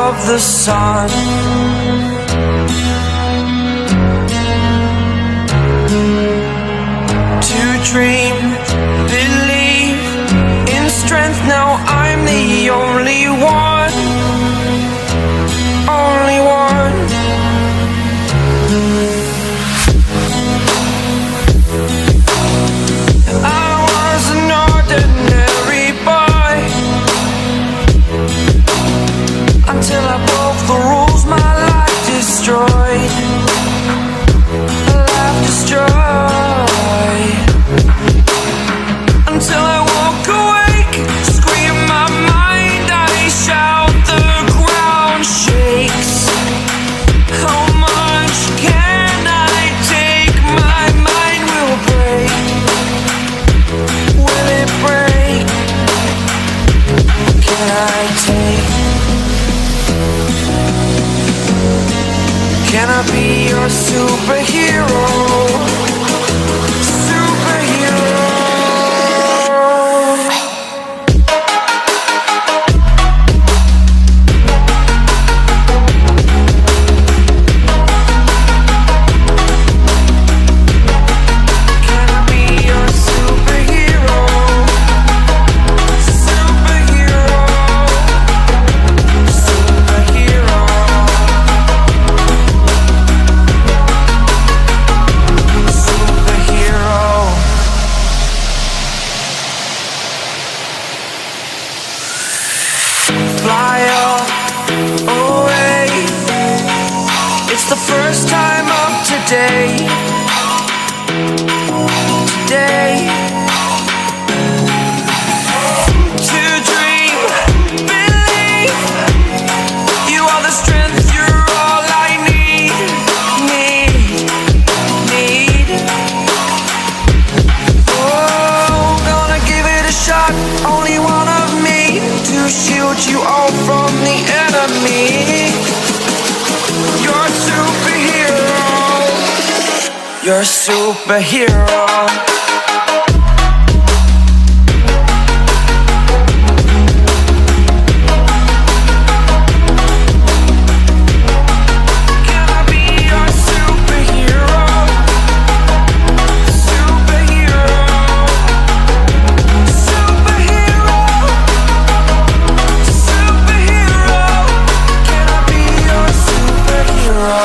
of the sun. To dream, believe in strength. Now I'm the only one, only one. I was an ordinary boy until I broke the rules. My life destroyed, life destroyed. Until I woke awake, scream my mind, I shout, the ground shakes. How much can I take? My mind will break. Will it break? Can I take? Can I be your superhero? Superhero. Can I be your superhero? Superhero. Superhero. Superhero. Fly away. It's the first time of today. Today. To dream, believe. You are the strength, you're all I need. Need. Oh, gonna give it a shot. Only one of me to shield you all from the enemy. You're a superhero. You're a superhero. Can I be your superhero? Superhero. Superhero. Superhero. Can I be your superhero?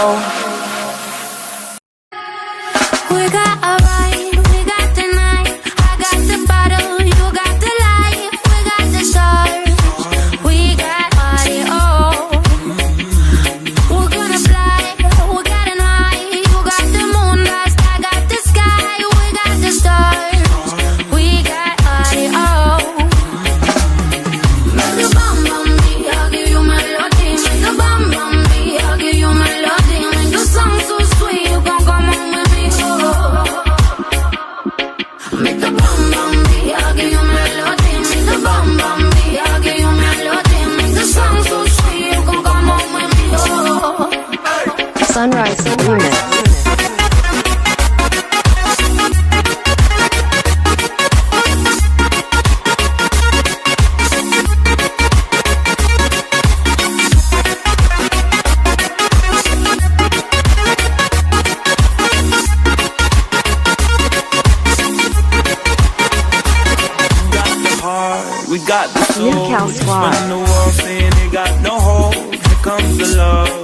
We got a ride, we got the night. I got the bottle, you got the light. We got the stars, we got audio. We're gonna fly, we got an eye. You got the moon dust, I got the sky. We got the stars, we got audio. Make the bum bum beat, I'll give you melody. Make the bum bum beat, I'll give you melody. Make the song so sweet, you gon' come on with me. Make the bum bum beat, I'll give you melody. Make the bum bum beat, I'll give you melody. Make the song so sweet, you gon' come on with me. Sunrise Unit. We got the soul. New Cal Squad. When the world saying it got no hope, here comes the love.